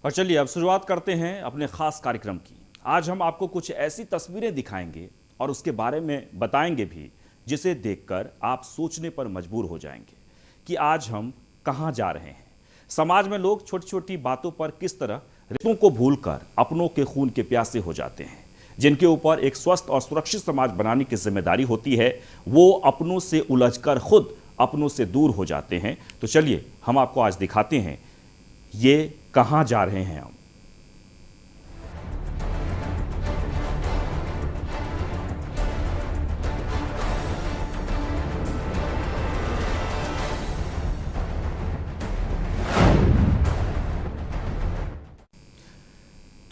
और चलिए अब शुरुआत करते हैं अपने खास कार्यक्रम की। आज हम आपको कुछ ऐसी तस्वीरें दिखाएंगे और उसके बारे में बताएंगे भी जिसे देखकर आप सोचने पर मजबूर हो जाएंगे कि आज हम कहां जा रहे हैं। समाज में लोग छोटी छोटी बातों पर किस तरह रिश्तों को भूलकर अपनों के खून के प्यासे हो जाते हैं। जिनके ऊपर एक स्वस्थ और सुरक्षित समाज बनाने की जिम्मेदारी होती है, वो अपनों से उलझकर खुद अपनों से दूर हो जाते हैं। तो चलिए हम आपको आज दिखाते हैं ये कहां जा रहे हैं हम।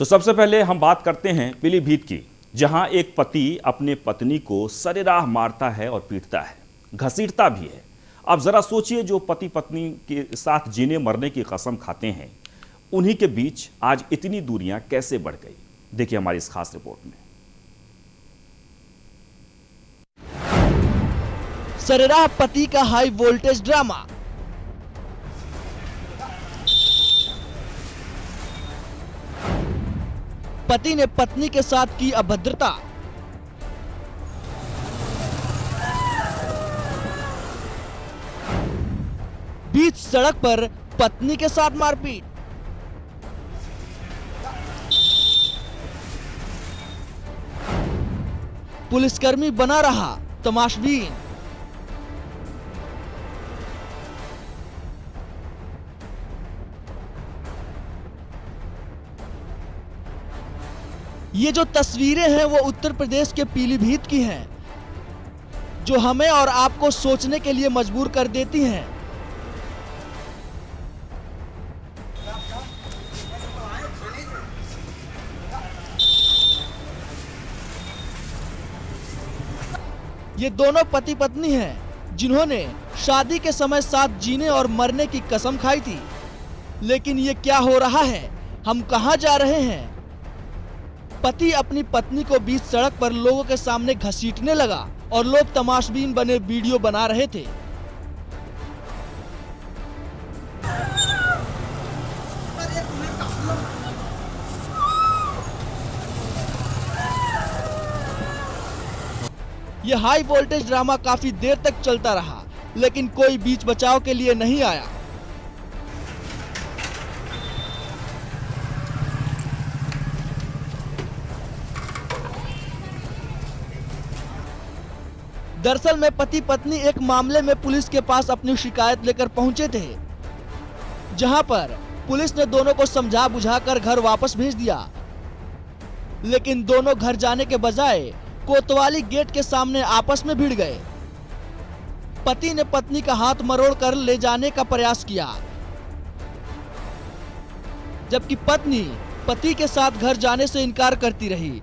तो सबसे पहले हम बात करते हैं पीलीभीत की, जहां एक पति अपने पत्नी को सरेराह मारता है और पीटता है, घसीटता भी है। अब जरा सोचिए, जो पति पत्नी के साथ जीने मरने की कसम खाते हैं, उन्हीं के बीच आज इतनी दूरियां कैसे बढ़ गई। देखिए हमारी इस खास रिपोर्ट में। सरेराह पति का हाई वोल्टेज ड्रामा। पति ने पत्नी के साथ की अभद्रता। बीच सड़क पर पत्नी के साथ मारपीट। पुलिसकर्मी बना रहा तमाशबीन। ये जो तस्वीरें हैं वो उत्तर प्रदेश के पीलीभीत की हैं, जो हमें और आपको सोचने के लिए मजबूर कर देती हैं। ये दोनों पति पत्नी हैं जिन्होंने शादी के समय साथ जीने और मरने की कसम खाई थी। लेकिन ये क्या हो रहा है, हम कहां जा रहे हैं। पति अपनी पत्नी को बीच सड़क पर लोगों के सामने घसीटने लगा और लोग तमाशबीन बने वीडियो बना रहे थे। यह हाई वोल्टेज ड्रामा काफी देर तक चलता रहा, लेकिन कोई बीच बचाव के लिए नहीं आया। दरअसल में पति पत्नी एक मामले में पुलिस के पास अपनी शिकायत लेकर पहुंचे थे, जहां पर पुलिस ने दोनों को समझा बुझाकर घर वापस भेज दिया। लेकिन दोनों घर जाने के बजाय कोतवाली गेट के सामने आपस में भिड़ गए। पति ने पत्नी का हाथ मरोड़कर ले जाने का प्रयास किया, जबकि पत्नी पति के साथ घर जाने से इनकार करती रही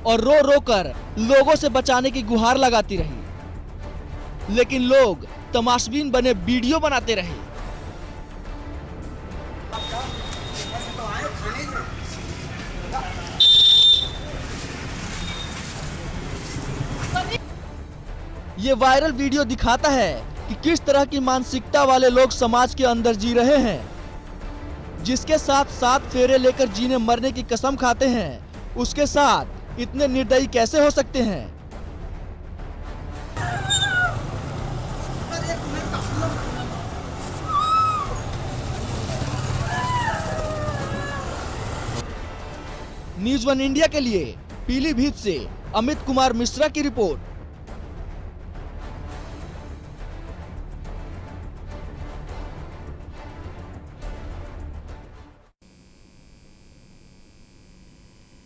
और रो रो कर लोगों से बचाने की गुहार लगाती रही। लेकिन लोग तमाशबीन बने वीडियो बनाते रहे। ये वायरल वीडियो दिखाता है कि किस तरह की मानसिकता वाले लोग समाज के अंदर जी रहे हैं। जिसके साथ 7 फेरे लेकर जीने मरने की कसम खाते हैं, उसके साथ इतने निर्दयी कैसे हो सकते हैं। न्यूज़ 1 इंडिया के लिए पीलीभीत से अमित कुमार मिश्रा की रिपोर्ट।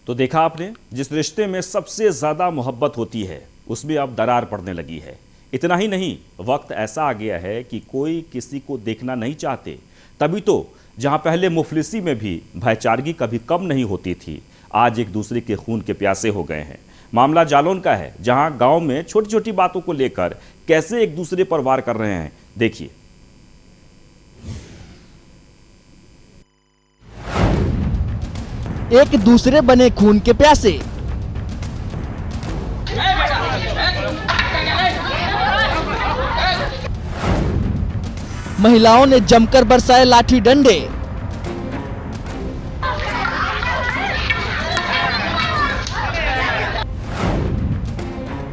तो देखा आपने, जिस रिश्ते में सबसे ज्यादा मोहब्बत होती है उसमें अब दरार पड़ने लगी है। इतना ही नहीं, वक्त ऐसा आ गया है कि कोई किसी को देखना नहीं चाहते। तभी तो जहां पहले मुफलिसी में भी भाईचारगी कभी कम नहीं होती थी, आज एक दूसरे के खून के प्यासे हो गए हैं। मामला जालौन का है, जहां गांव में छोटी छोटी बातों को लेकर कैसे एक दूसरे पर वार कर रहे हैं, देखिए। एक दूसरे बने खून के प्यासे। महिलाओं ने जमकर बरसाए लाठी डंडे।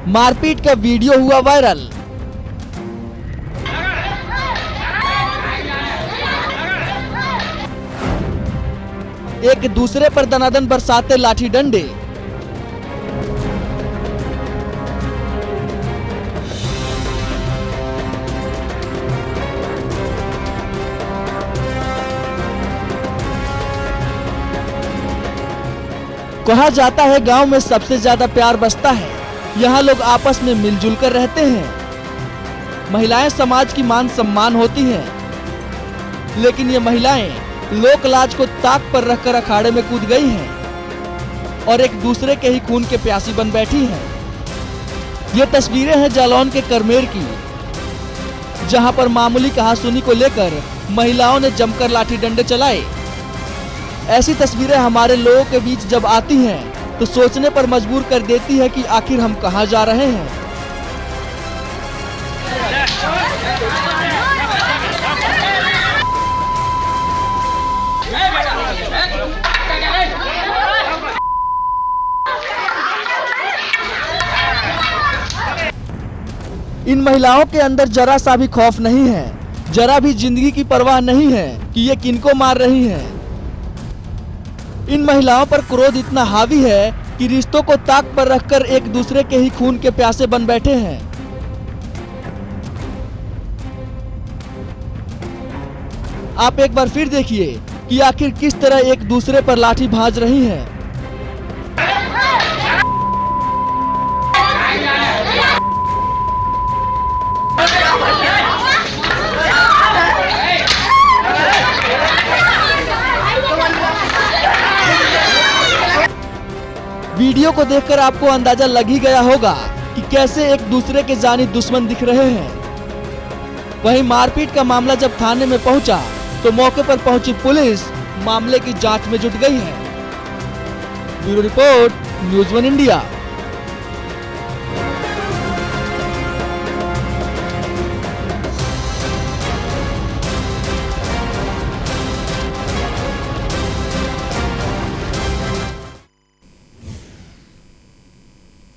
मारपीट का वीडियो हुआ वायरल। एक दूसरे पर दनादन बरसाते लाठी डंडे। कहा जाता है गांव में सबसे ज्यादा प्यार बसता है। यहाँ लोग आपस में मिलजुल कर रहते हैं। महिलाएं समाज की मान सम्मान होती हैं, लेकिन ये महिलाएं लोक लाज को ताक पर रखकर अखाड़े में कूद गई हैं और एक दूसरे के ही खून के प्यासी बन बैठी हैं। ये तस्वीरें हैं जालौन के करमेर की, जहां पर मामूली कहासुनी को लेकर महिलाओं ने जमकर लाठी डंडे चलाए। ऐसी तस्वीरें हमारे लोगों के बीच जब आती हैं तो सोचने पर मजबूर कर देती है कि आखिर हम कहां जा रहे हैं। इन महिलाओं के अंदर जरा सा भी खौफ नहीं है, जरा भी जिंदगी की परवाह नहीं है कि ये किनको मार रही हैं। इन महिलाओं पर क्रोध इतना हावी है कि रिश्तों को ताक पर रखकर एक दूसरे के ही खून के प्यासे बन बैठे हैं। आप एक बार फिर देखिए कि आखिर किस तरह एक दूसरे पर लाठी भांज रही हैं। वीडियो को देखकर आपको अंदाजा लग ही गया होगा कि कैसे एक दूसरे के जानी दुश्मन दिख रहे हैं। वहीं मारपीट का मामला जब थाने में पहुंचा तो मौके पर पहुंची पुलिस मामले की जांच में जुट गई है। Bureau report, news 1 India.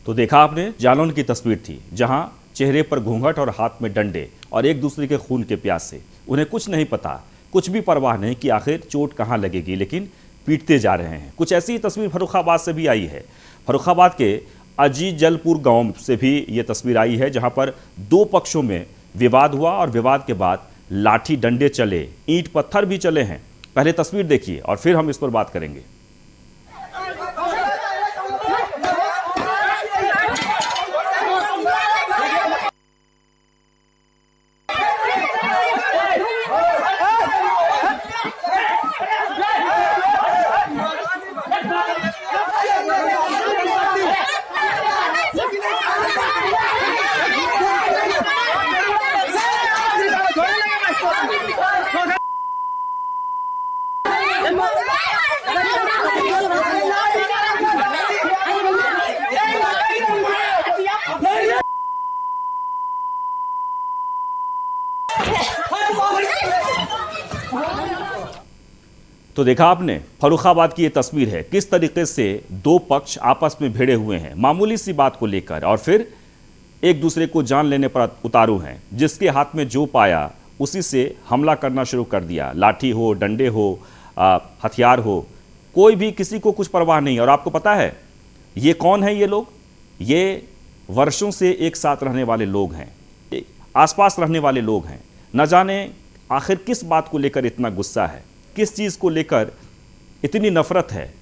तो देखा आपने, जालौन की तस्वीर थी जहां चेहरे पर घूंघट और हाथ में डंडे और एक दूसरे के खून के प्यासे। उन्हें कुछ नहीं पता, कुछ भी परवाह नहीं कि आखिर चोट कहां लगेगी, लेकिन पीटते जा रहे हैं। कुछ ऐसी तस्वीर फर्रुखाबाद से भी आई है। फर्रुखाबाद के अजीजलपुर गांव से भी ये तस्वीर आई है, जहां पर दो पक्षों में विवाद हुआ और विवाद के बाद लाठी डंडे चले, ईंट पत्थर भी चले हैं। पहले तस्वीर देखिए और फिर हम इस पर बात करेंगे। तो देखा आपने, फर्रुखाबाद की ये तस्वीर है, किस तरीके से दो पक्ष आपस में भिड़े हुए हैं मामूली सी बात को लेकर, और फिर एक दूसरे को जान लेने पर उतारू हैं। जिसके हाथ में जो पाया उसी से हमला करना शुरू कर दिया। लाठी हो, डंडे हो, हथियार हो, कोई भी किसी को कुछ परवाह नहीं। और आपको पता है ये कौन है? ये लोग, ये वर्षों से एक साथ रहने वाले लोग हैं, आसपास रहने वाले लोग हैं। न जाने आखिर किस बात को लेकर इतना गुस्सा है, किस चीज को लेकर इतनी नफरत है।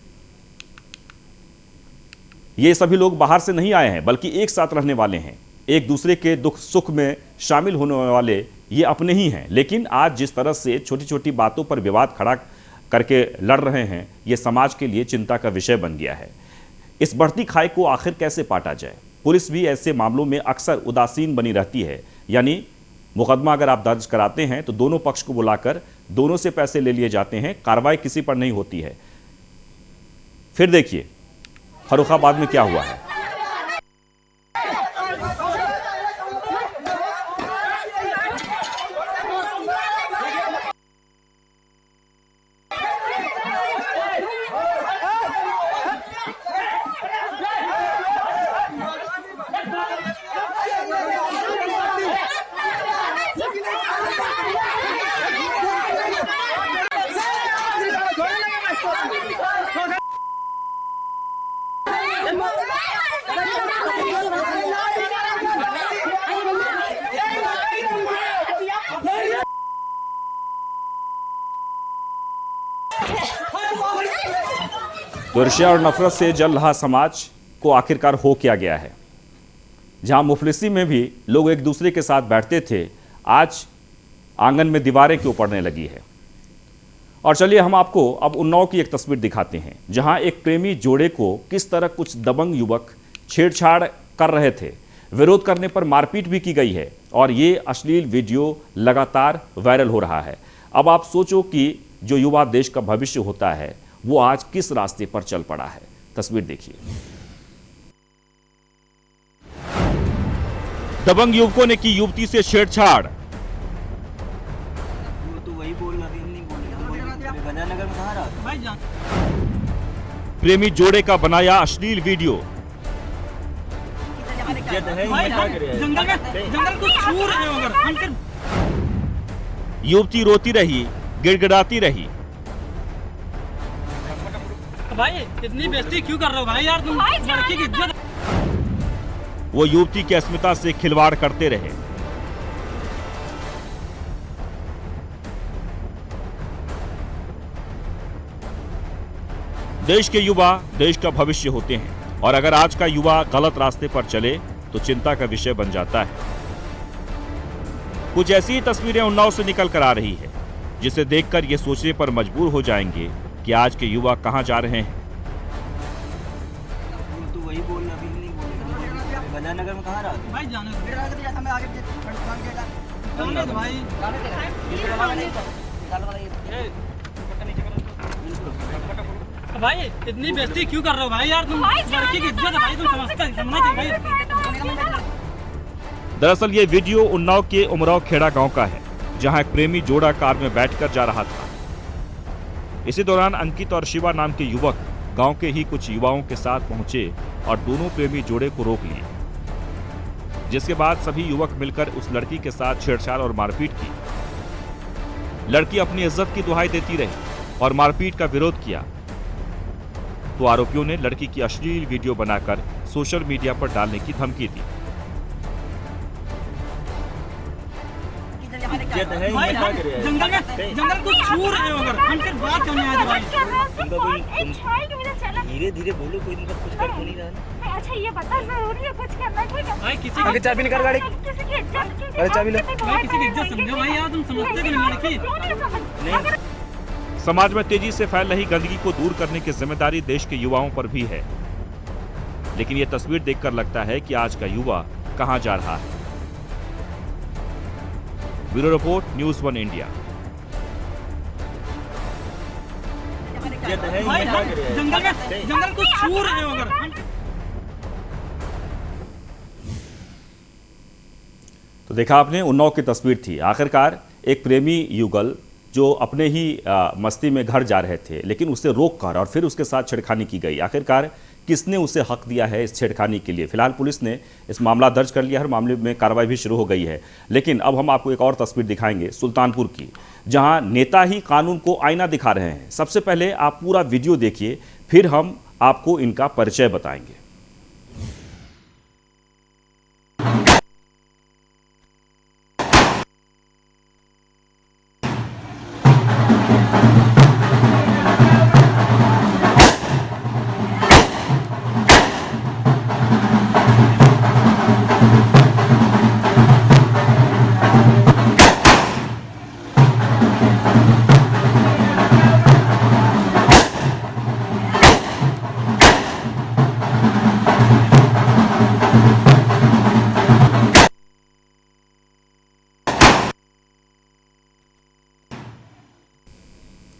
ये सभी लोग बाहर से नहीं आए हैं, बल्कि एक साथ रहने वाले हैं, एक दूसरे के दुख सुख में शामिल होने वाले ये अपने ही हैं। लेकिन आज जिस तरह से छोटी छोटी बातों पर विवाद खड़ा करके लड़ रहे हैं, ये समाज के लिए चिंता का विषय बन गया है। इस बढ़ती खाई को आखिर कैसे पाटा जाए? पुलिस भी ऐसे मामलों में अक्सर उदासीन बनी रहती है। यानी मुकदमा अगर आप दर्ज कराते हैं तो दोनों पक्ष को बुलाकर दोनों से पैसे ले लिए जाते हैं, कार्रवाई किसी पर नहीं होती है। फिर देखिए फर्रुखाबाद में क्या हुआ है। तो ईर्ष्या और नफरत से जल रहा समाज को आखिरकार हो क्या गया है। जहां मुफलिसी में भी लोग एक दूसरे के साथ बैठते थे, आज आंगन में दीवारें क्यों पड़ने लगी है। और चलिए हम आपको अब उन्नाव की एक तस्वीर दिखाते हैं, जहां एक प्रेमी जोड़े को किस तरह कुछ दबंग युवक छेड़छाड़ कर रहे थे। विरोध करने पर मारपीट भी की गई है और ये अश्लील वीडियो लगातार वायरल हो रहा है। अब आप सोचो कि जो युवा देश का भविष्य होता है वो आज किस रास्ते पर चल पड़ा है। तस्वीर देखिए। दबंग युवकों ने की युवती से छेड़छाड़। तो वही बोल रहा थी, हम नहीं बोल रहे। गजानगर में कहाँ रहा? प्रेमी जोड़े का बनाया अश्लील वीडियो। जंगल को छू रहे हो अगर हम फिर। युवती रोती रही, गिड़गिड़ाती रही। भाई इतनी बेइज्जती क्यों कर रहे हो भाई यार, तुम लड़की की इज्जत। वो युवती की अस्मिता से खिलवाड़ करते रहे। देश के युवा देश का भविष्य होते हैं और अगर आज का युवा गलत रास्ते पर चले तो चिंता का विषय बन जाता है। कुछ ऐसी ही तस्वीरें उन्नाव से निकल कर आ रही है, जिसे देखकर ये सोचने पर मजबूर हो जाएंगे कि आज के युवा कहां जा रहे हैं। तो वही बोल रहा थी, हम नहीं बोल रहे। गजानगर में कहाँ रहा? भाई जाने दो भाई। भाई इतनी बेइज्जती क्यों कर रहे हो भाई यार, तुम लड़की की इज्जत है भाई, तुम समझना चाहिए भाई। दरअसल ये वीडियो उन्नाव के उमराव खेड़ा गांव का है, जहां एक प्रेमी जोड़ा कार में बैठकर जा रहा था। इसी दौरान अंकित और शिवा नाम के युवक गांव के ही कुछ युवाओं के साथ पहुंचे और दोनों प्रेमी जोड़े को रोक लिए, जिसके बाद सभी युवक मिलकर उस लड़की के साथ छेड़छाड़ और मारपीट की। लड़की अपनी इज्जत की दुहाई देती रही और मारपीट का विरोध किया, तो आरोपियों ने लड़की की अश्लील वीडियो बनाकर सोशल मीडिया पर डालने की धमकी दी। जंगल को छू रहे हो अगर हम फिर बात करने आए थे भाई। धीरे धीरे बोलो, कोई कुछ कर तो नहीं रहा ना। अच्छा ये बता जरूरी है कुछ करना, ठीक है भाई किसी की चाबी निकाल गाड़ी। किसी की इज्जत, अरे चाबी ले। भाई किसी की इज्जत समझो भाई यार, तुम समझते नहीं लड़की। नहीं समाज में तेजी से फैल रही गंदगी को दूर करने की जिम्मेदारी देश के युवाओं पर भी है, लेकिन यह तस्वीर देखकर लगता है कि आज का युवा कहां जा रहा है। Bureau report, news 1 India. जंगल को छू रहे हो अगर। तो देखा आपने, उन्नाव की तस्वीर थी। आखिरकार एक प्रेमी युगल जो अपने ही मस्ती में घर जा रहे थे, लेकिन उसे रोककर और फिर उसके साथ छेड़खानी की गई। आखिरकार किसने उसे हक दिया है इस छेड़खानी के लिए? फिलहाल पुलिस ने इस मामला दर्ज कर लिया है, मामले में कार्रवाई भी शुरू हो गई है। लेकिन अब हम आपको एक और तस्वीर दिखाएंगे सुल्तानपुर की, जहां नेता ही कानून को आईना दिखा रहे हैं। सबसे पहले आप पूरा वीडियो देखिए, फिर हम आपको इनका परिचय बताएंगे।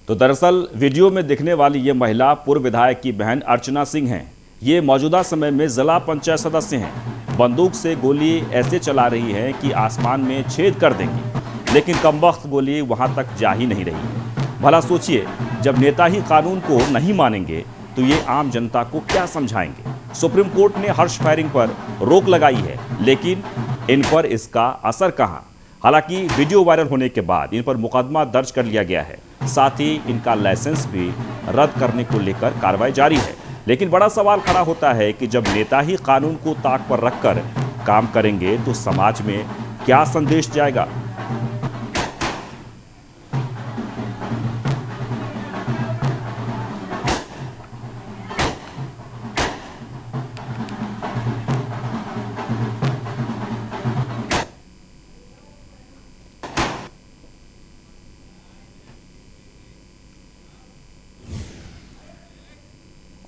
तो दरअसल वीडियो में दिखने वाली ये महिला पूर्व विधायक की बहन अर्चना सिंह हैं। ये मौजूदा समय में जिला पंचायत सदस्य हैं। बंदूक से गोली ऐसे चला रही है कि आसमान में छेद कर देंगी, लेकिन कमबख्त गोली वहां तक जा ही नहीं रही है। भला सोचिए, जब नेता ही कानून को नहीं मानेंगे तो ये आम जनता को क्या समझाएंगे। सुप्रीम कोर्ट ने हर्ष फायरिंग पर रोक लगाई है, लेकिन इन पर इसका असर कहां। हालांकि वीडियो वायरल होने के बाद इन पर मुकदमा दर्ज कर लिया गया है, साथ ही इनका लाइसेंस भी रद्द करने को लेकर कार्रवाई जारी है। लेकिन बड़ा सवाल खड़ा होता है कि जब नेता ही कानून को ताक पर रखकर काम करेंगे तो समाज में क्या संदेश जाएगा।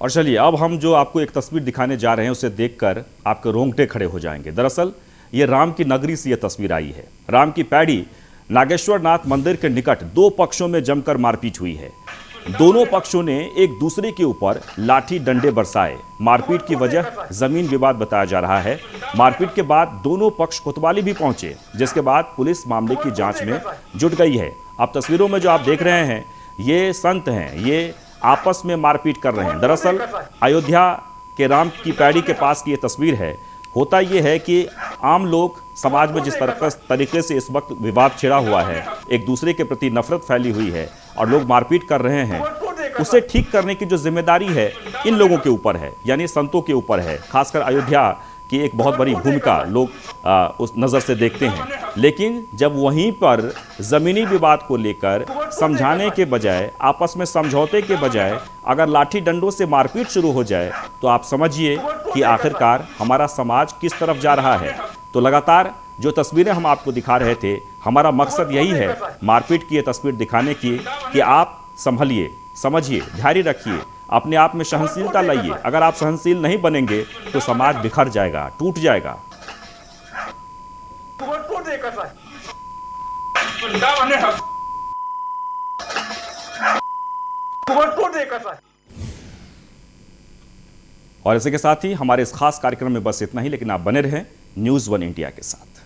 और चलिए अब हम जो आपको एक तस्वीर दिखाने जा रहे हैं उसे देखकर आपके रोंगटे खड़े हो जाएंगे। दरअसल ये राम की नगरी से ये तस्वीर आई है। राम की पैड़ी नागेश्वर नाथ मंदिर के निकट दो पक्षों में जमकर मारपीट हुई है। दोनों पक्षों ने एक दूसरे के ऊपर लाठी डंडे बरसाए। मारपीट की वजह जमीन विवाद बताया जा रहा है। मारपीट के बाद दोनों पक्ष कोतवाली भी पहुंचे, जिसके बाद पुलिस मामले की जांच में जुट गई है। अब तस्वीरों में जो आप देख रहे हैं ये संत हैं, ये आपस में मारपीट कर रहे हैं। दरअसल अयोध्या के राम की पैड़ी के पास की ये तस्वीर है। होता ये है कि आम लोग समाज में जिस तरीके से इस वक्त विवाद छिड़ा हुआ है, एक दूसरे के प्रति नफरत फैली हुई है और लोग मारपीट कर रहे हैं, उसे ठीक करने की जो जिम्मेदारी है इन लोगों के ऊपर है, यानी संतों के ऊपर है। खासकर अयोध्या की एक बहुत बड़ी भूमिका लोग उस नज़र से देखते हैं। लेकिन जब वहीं पर ज़मीनी विवाद को लेकर समझाने के बजाय, आपस में समझौते के बजाय अगर लाठी डंडों से मारपीट शुरू हो जाए तो आप समझिए कि आखिरकार हमारा समाज किस तरफ जा रहा है। तो लगातार जो तस्वीरें हम आपको दिखा रहे थे, हमारा मकसद यही है मारपीट की ये तस्वीर दिखाने की कि आप संभलिए, समझिए, धैर्य रखिए, अपने आप में सहनशीलता लाइए। अगर आप सहनशील नहीं बनेंगे तो समाज बिखर जाएगा, टूट जाएगा। और इसी के साथ ही हमारे इस खास कार्यक्रम में बस इतना ही, लेकिन आप बने रहें न्यूज़ 1 इंडिया के साथ।